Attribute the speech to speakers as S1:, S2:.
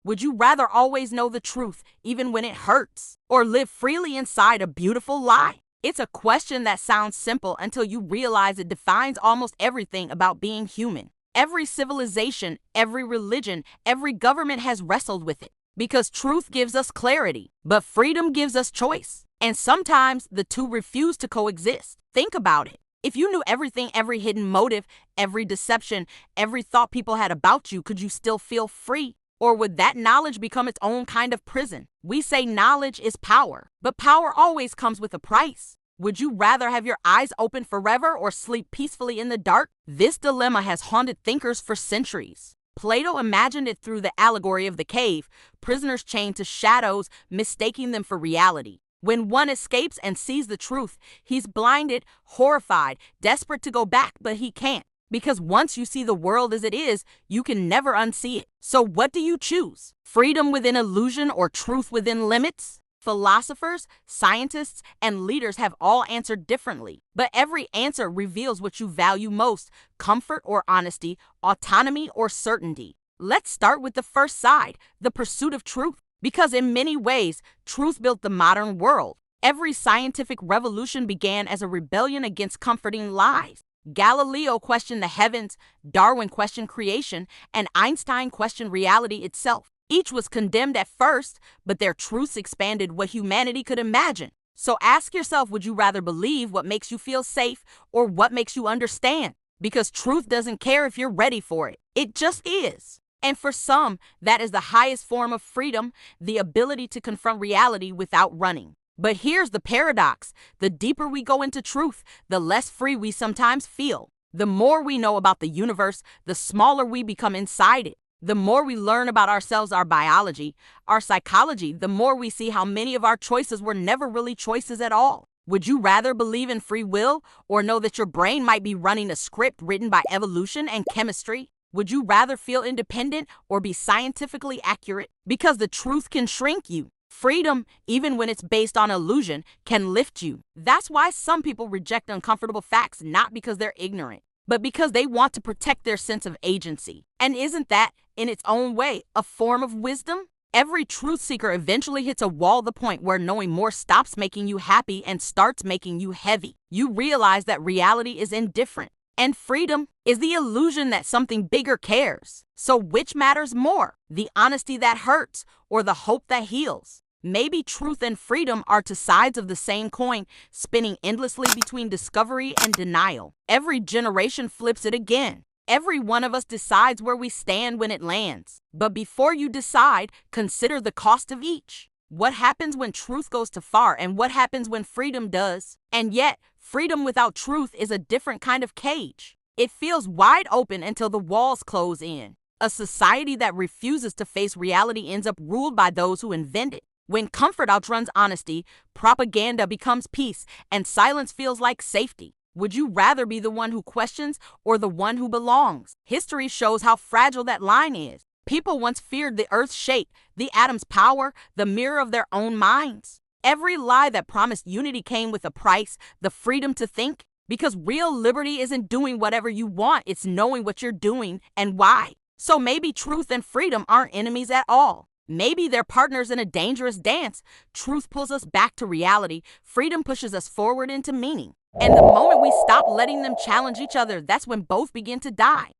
S1: Would you rather always know the truth, even when it hurts, or live freely inside a beautiful lie? It's a question that sounds simple until you realize it defines almost everything about being human. Every civilization, every religion, every government has wrestled with it. Because truth gives us clarity, but freedom gives us choice. And sometimes the two refuse to coexist. Think about it. If you knew everything, every hidden motive, every deception, every thought people had about you, could you still feel free? Or would that knowledge become its own kind of prison? We say knowledge is power, but power always comes with a price. Would you rather have your eyes open forever or sleep peacefully in the dark? This dilemma has haunted thinkers for centuries. Plato imagined it through the allegory of the cave, prisoners chained to shadows, mistaking them for reality. When one escapes and sees the truth, he's blinded, horrified, desperate to go back, but he can't. Because once you see the world as it is, you can never unsee it. So what do you choose? Freedom within illusion or truth within limits? Philosophers, scientists, and leaders have all answered differently, but every answer reveals what you value most: comfort or honesty, autonomy or certainty. Let's start with the first side, the pursuit of truth, because in many ways, truth built the modern world. Every scientific revolution began as a rebellion against comforting lies. Galileo questioned the heavens, Darwin questioned creation, and Einstein questioned reality itself. Each was condemned at first, but their truths expanded what humanity could imagine. So ask yourself, would you rather believe what makes you feel safe or what makes you understand? Because truth doesn't care if you're ready for it. It just is. And for some, that is the highest form of freedom, the ability to confront reality without running. But here's the paradox. The deeper we go into truth, the less free we sometimes feel. The more we know about the universe, the smaller we become inside it. The more we learn about ourselves, our biology, our psychology, the more we see how many of our choices were never really choices at all. Would you rather believe in free will or know that your brain might be running a script written by evolution and chemistry? Would you rather feel independent or be scientifically accurate? Because the truth can shrink you. Freedom, even when it's based on illusion, can lift you. That's why some people reject uncomfortable facts, not because they're ignorant, but because they want to protect their sense of agency. And isn't that, in its own way, a form of wisdom? Every truth seeker eventually hits a wall, the point where knowing more stops making you happy and starts making you heavy. You realize that reality is indifferent, and freedom is the illusion that something bigger cares. So which matters more, the honesty that hurts or the hope that heals? Maybe truth and freedom are two sides of the same coin, spinning endlessly between discovery and denial. Every generation flips it again. Every one of us decides where we stand when it lands. But before you decide, consider the cost of each. What happens when truth goes too far, and what happens when freedom does? And yet, freedom without truth is a different kind of cage. It feels wide open until the walls close in. A society that refuses to face reality ends up ruled by those who invent it. When comfort outruns honesty, propaganda becomes peace, and silence feels like safety. Would you rather be the one who questions or the one who belongs? History shows how fragile that line is. People once feared the earth's shape, the atom's power, the mirror of their own minds. Every lie that promised unity came with a price, the freedom to think. Because real liberty isn't doing whatever you want, it's knowing what you're doing and why. So maybe truth and freedom aren't enemies at all. Maybe they're partners in a dangerous dance. Truth pulls us back to reality. Freedom pushes us forward into meaning. And the moment we stop letting them challenge each other, that's when both begin to die.